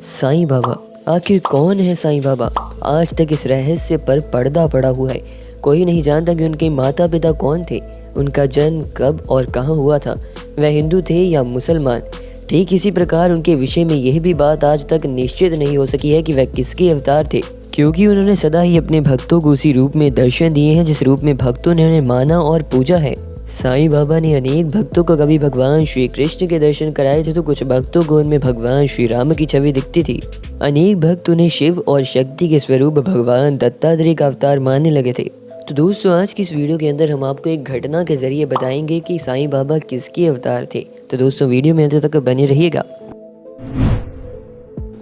साईं बाबा, आखिर कौन है साईं बाबा? आज तक इस रहस्य पर पर्दा पड़ा हुआ है। कोई नहीं जानता कि उनके माता पिता कौन थे, उनका जन्म कब और कहाँ हुआ था, वह हिंदू थे या मुसलमान। ठीक इसी प्रकार उनके विषय में यह भी बात आज तक निश्चित नहीं हो सकी है कि वह किसके अवतार थे, क्योंकि उन्होंने सदा ही अपने भक्तों को उसी रूप में दर्शन दिए हैं जिस रूप में भक्तों ने उन्हें माना और पूजा है। साईं बाबा ने अनेक भक्तों को कभी भगवान श्री कृष्ण के दर्शन कराए थे, तो कुछ भक्तों को उनमें भगवान श्री राम की छवि दिखती थी। अनेक भक्त उन्हें शिव और शक्ति के स्वरूप भगवान दत्तात्रेय का अवतार मानने लगे थे। तो दोस्तों, आज की इस वीडियो के अंदर हम आपको एक घटना के जरिए बताएंगे कि साईं बाबा किसके अवतार थे। तो दोस्तों, वीडियो में अंत तक बने रहिएगा।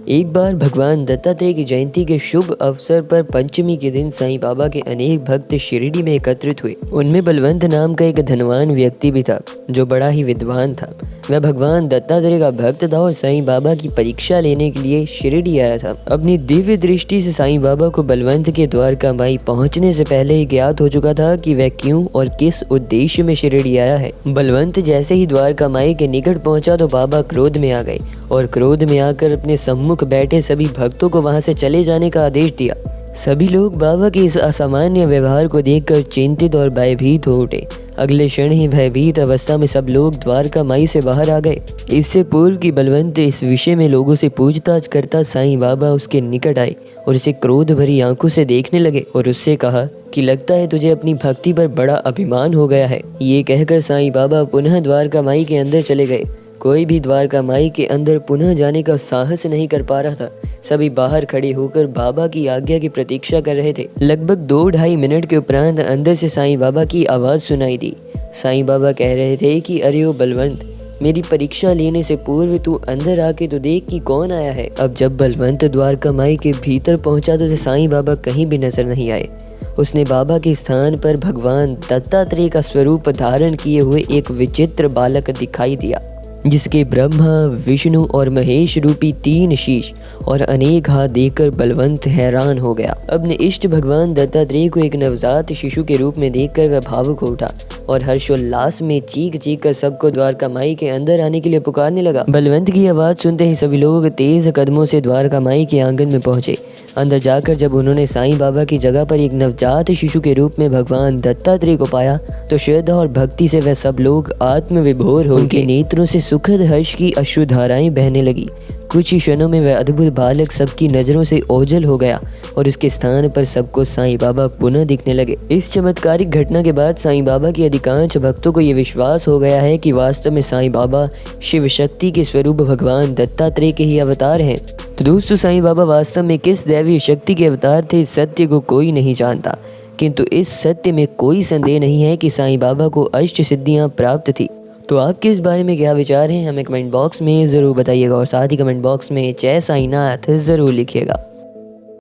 एक बार भगवान दत्तात्रेय की जयंती के शुभ अवसर पर पंचमी के दिन साईं बाबा के अनेक भक्त शिरडी में एकत्रित हुए। उनमें बलवंत नाम का एक धनवान व्यक्ति भी था जो बड़ा ही विद्वान था। वह भगवान दत्तात्रेय का भक्त था और साईं बाबा की परीक्षा लेने के लिए शिरडी आया था। अपनी दिव्य दृष्टि से साईं बाबा को बलवंत के द्वारका माई पहुंचने से पहले ही ज्ञात हो चुका था कि वह क्यों और किस उद्देश्य में शिरडी आया है। बलवंत जैसे ही द्वारका माई के निकट पहुंचा तो बाबा क्रोध में आ गए और क्रोध में आकर अपने सम्मुख बैठे सभी भक्तों को वहां से चले जाने का आदेश दिया। सभी लोग बाबा के इस असामान्य व्यवहार को देखकर चिंतित और भयभीत हो उठे। अगले क्षण ही भयभीत अवस्था में सब लोग द्वारका माई से बाहर आ गए। इससे पूर्व की बलवंत इस विषय में लोगों से पूछताछ करता साईं बाबा उसके निकट आए और उसे क्रोध भरी आंखों से देखने लगे और उससे कहा कि लगता है तुझे अपनी भक्ति पर बड़ा अभिमान हो गया है। ये कहकर साईं बाबा पुनः द्वारका माई के अंदर चले गए। कोई भी द्वारका माई के अंदर पुनः जाने का साहस नहीं कर पा रहा था। सभी बाहर खड़े होकर बाबा की आज्ञा की प्रतीक्षा कर रहे थे। लगभग 2-2.5 मिनट के उपरांत अंदर से साईं बाबा की आवाज़ सुनाई दी। साईं बाबा कह रहे थे कि अरे ओ बलवंत, मेरी परीक्षा लेने से पूर्व तू अंदर आके तो देख कि कौन आया है। अब जब बलवंत द्वारका माई के भीतर पहुंचा तो साईं बाबा कहीं भी नजर नहीं आए। उसने बाबा के स्थान पर भगवान दत्तात्रेय का स्वरूप धारण किए हुए एक विचित्र बालक दिखाई दिया, जिसके ब्रह्मा, विष्णु और महेश रूपी 3 शीश और अनेक हाथ देखकर बलवंत हैरान हो गया। अपने इष्ट भगवान दत्तात्रेय को एक नवजात शिशु के रूप में देखकर वह भावुक हो उठा और हर्षोल्लास में चीख कर सबको द्वारका माई के अंदर आने के लिए पुकारने लगा। बलवंत की आवाज़ सुनते ही सभी लोग तेज कदमों से द्वारका माई के आंगन में पहुंचे। अंदर जाकर जब उन्होंने साईं बाबा की जगह पर एक नवजात शिशु के रूप में भगवान दत्तात्रेय को पाया तो श्रद्धा और भक्ति से वह सब लोग आत्मविभोर हो उनके नेत्रों से सुखद हर्ष की अश्रुधाराएं बहने लगी। कुछ ही क्षणों में वह अद्भुत बालक सबकी नजरों से ओझल हो गया और उसके स्थान पर सबको साईं बाबा पुनः दिखने लगे। इस चमत्कारिक घटना के बाद साईं बाबा के अधिकांश भक्तों को ये विश्वास हो गया है कि वास्तव में साईं बाबा शिव शक्ति के स्वरूप भगवान दत्तात्रेय के ही अवतार हैं। तो दोस्तों, साईं बाबा वास्तव में किस दैवीय शक्ति के अवतार थे, इस सत्य को कोई नहीं जानता, किंतु इस सत्य में कोई संदेह नहीं है कि साईं बाबा को अष्ट सिद्धियां प्राप्त थी। तो आपके इस बारे में क्या विचार हैं, हमें कमेंट बॉक्स में ज़रूर बताइएगा और साथ ही कमेंट बॉक्स में जय साईं नाथ ज़रूर लिखिएगा।